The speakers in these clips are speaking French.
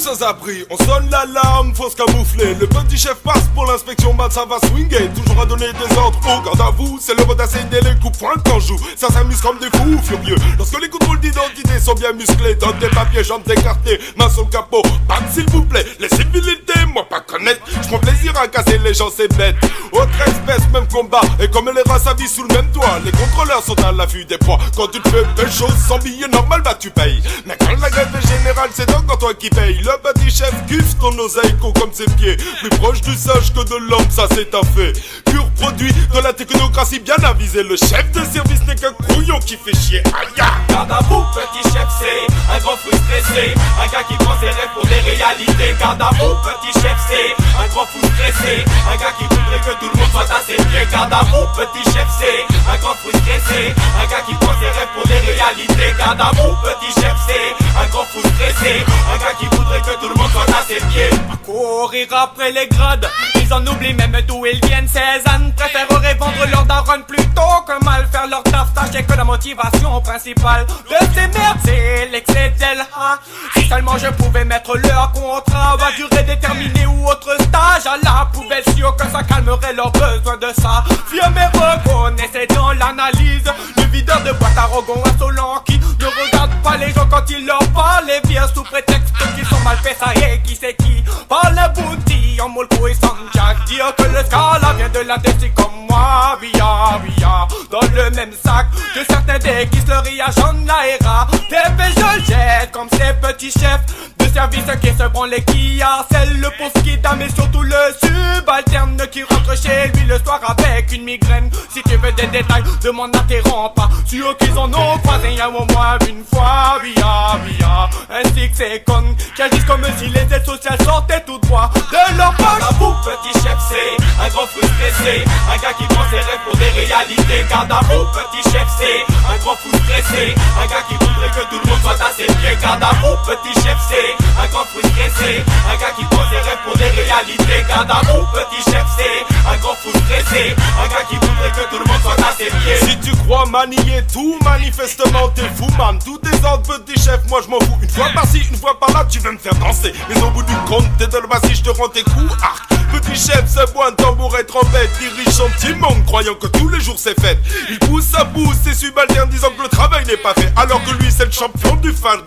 sans abri, on sonne l'alarme, faut se camoufler. Le petit chef passe pour l'inspection, ça va swinguer. Toujours à donner des ordres, au garde à vous. C'est l'heure d'asséner les coups points qu'on joue. Ça s'amuse comme des fous furieux. Lorsque les contrôles d'identité sont bien musclés, donne des papiers, jambes écartées, main sur le capot. Bam s'il vous plaît, les civilités, moi pas connaître. J'prends plaisir à casser les gens, c'est bête. Autre espèce, même combat. Et comme les races à vie sous le même toit, les contrôleurs sont à l'affût des proies. Quand tu te fais belle chose sans billet normal, bah tu payes. Mais quand la grève est générale, c'est donc quand toi qui paye. Le petit chef kiffe ton oseille comme ses pieds. Plus proche du sage que de l'homme, ça c'est un fait. Pur produit de la technocratie bien avisée. Le chef de service n'est qu'un couillon qui fait chier. Aïe. Garde à vous, petit chef, c'est un grand frustré. Un gars qui prend ses rêves pour des réalités. Garde à vous, petit chef, c'est un grand frustré. Un gars qui voudrait que tout le monde soit à ses pieds. Garde à vous, petit chef, c'est un grand frustré. Un gars qui prend ses rêves pour des réalités. Garde à vous, petit chef, c'est un grand frustré. Un gars qui voudrait que tout le monde soit à ses pieds. À courir après les grades, ils en oublient même d'où ils viennent. Ces ânes préféreraient vendre leur daronne plutôt que mal faire leur taf. Sachez que la motivation principale de ces merdes, c'est l'excès d'elle. Si seulement je pouvais mettre leur contrat à durée déterminée ou autre stage à la poubelle, sûr que ça calmerait leur besoin de ça. Vieux mais reconnaissez dans l'analyse le videur de boîte arrogant insolent qui ne regarde pas les gens quand ils leur parlent et vient sous prétexte qu'ils sont mal faits. Ça y est, qui c'est qui parle le bounty en molko et sans jack. Dire que le scala vient de l'industrie comme moi. Via, dans le même sac que certains déguisent le riage en l'aéra. TP je le jette comme ces petits chefs de service qui se branlent et qui harcèlent le pauvre kid, mais surtout le subalterne qui rentre chez lui le soir avec une migraine. Si tu veux des détails, demande à tes pas sûr qu'ils en ont croisé au moins une fois. Via, ainsi que ces cons qui agissent comme si les aides sociales sortaient tout droit de leur poche. Garde à vous, petit chef, c'est un grand frustré. Un gars qui prend ses rêves pour des réalités. Garde à vous, petit chef, c'est un grand frustré. Un gars qui voudrait que tout le monde soit à ses pieds. Garde à vous, petit chef, c'est un grand frustré. Un gars qui prend ses rêves pour des réalités. Garde à vous, petit chef, c'est un grand frustré. Un gars qui voudrait que tout le monde soit à ses pieds. Si tu crois manier tout, manifestement t'es fou man. Tout désordre, petit chef, moi je m'en fous. Une fois par-ci, une fois par-là, tu veux me faire danser. Mais au bout du compte, t'es de le je te rends tes coups. Arc, petit chef, se boit un tambouret trompette. Dirige son petit monde, croyant que tous les jours c'est fête. Il pousse à pouce ses subalternes, disant que le travail n'est pas fait. Alors que lui c'est le champion du farniente.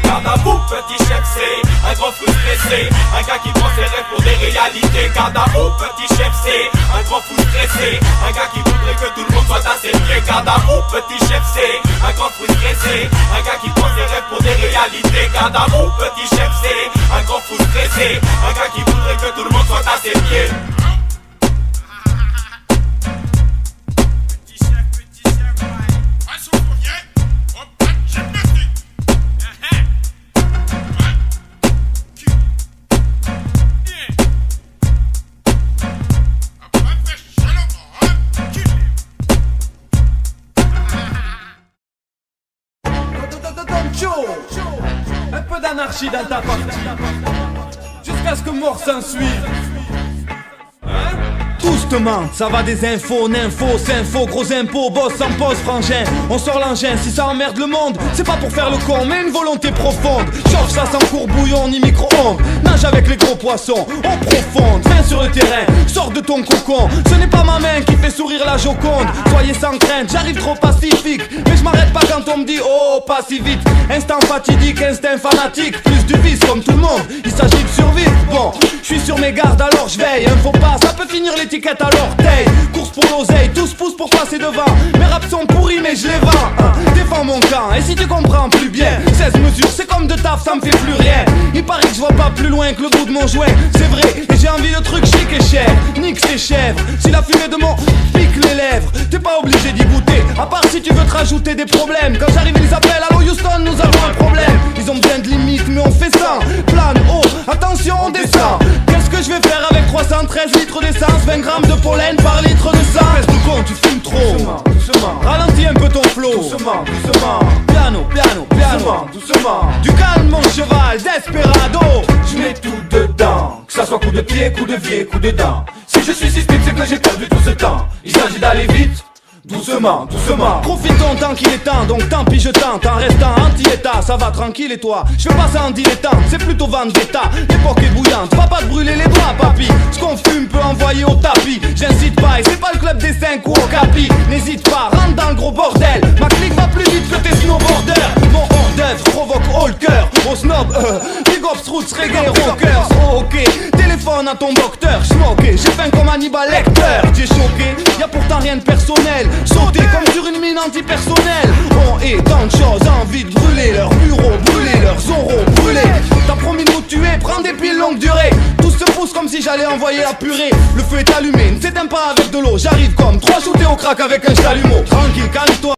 Garde à vous, petit chef, c'est un grand frustré. Un gars qui prend ses rêves pour des réalités. Garde à vous, petit chef, c'est un grand frustré. Un gars qui voudrait que tout le monde soit à ses pieds. Garde à vous, petit chef, c'est un grand frustré. Un gars qui prend ses rêves pour des réalités. Garde à vous, petit chef, c'est un grand frustré. Un gars qui voudrait que tout le monde soit à ses pieds. Un peu d'anarchie dans ta partie, jusqu'à ce que mort s'ensuive. Tous te mentent, ça va des infos, nympho, s'info, gros impôts, boss sans pause, frangin. On sort l'engin, si ça emmerde le monde, c'est pas pour faire le con, mais une volonté profonde. Chauffe ça sans courbouillon ni micro-ondes. Nage avec les gros poissons, on profonde. Viens sur le terrain, sors de ton cocon. Ce n'est pas ma main qui fait sourire la Joconde. Soyez sans crainte, j'arrive trop pacifique. Mais je m'arrête pas quand on me dit oh, pas si vite. Instant fatidique, instinct fanatique. Plus du vice comme tout le monde, il s'agit de survivre. Bon, je suis sur mes gardes alors je veille. Un faux pas, ça peut finir l'étiquette à l'orteil. Course pour l'oseille, tous poussent pour passer devant. Mes raps sont pourris mais je les vends. Défends mon camp, et si tu comprends plus bien 16 mesures, c'est comme de taf, ça me fait plus rien. Il paraît que je vois pas plus loin que le bout de mon joint. C'est vrai, et j'ai envie de trucs chic et cher. Nique ces chèvres, si la fumée de mon pique les lèvres. T'es pas obligé d'y goûter, à part si tu veux te rajouter des problèmes. Quand j'arrive ils appellent, allô Houston, nous avons un problème. Ils ont bien de limites mais on fait ça. Plane haut, attention on descend. Qu'est-ce que je vais faire avec 313 litres d'essence, 20 grammes de pollen par litre de sang? Reste con, tu fumes trop. Doucement, doucement. Ralentis un peu ton flow. Doucement, doucement. Piano, piano, piano. Doucement, doucement. Du calme mon cheval, desperado. Je mets tout dedans, que ça soit coup de pied, coup de pied, coup de dent. Si je suis sismique, c'est que j'ai perdu tout ce temps. Il s'agit d'aller vite, doucement, doucement. Profite ton temps qu'il est temps, donc tant pis je tente. En restant anti-état, ça va tranquille et toi? Je fais pas ça en dilettante, c'est plutôt vendetta. L'époque est bouillante, va pas te brûler les doigts papy. Ce qu'on fume peut envoyer au tapis. J'incite pas et c'est pas le club des 5 ou au capi. N'hésite pas, rentre dans le gros bordel. Ma clique va plus vite que tes snowboarders. Mon hors d'œuvre provoque haut le cœur. Au snob, big ups, roots, reggae, rockers. Oh ok, téléphone à ton docteur. Smoké, j'ai faim comme Hannibal Lecter. T'es choqué, y'a pourtant rien de personnel. Sauter comme sur une mine antipersonnelle. On est tant de choses, envie de brûler leurs bureaux, brûler leurs oraux, brûler. T'as promis de nous tuer, prends des piles longue durée. Tous se poussent comme si j'allais envoyer la purée. Le feu est allumé, ne s'éteins pas avec de l'eau. J'arrive comme 3 shootés au crack avec un chalumeau. Tranquille, calme-toi.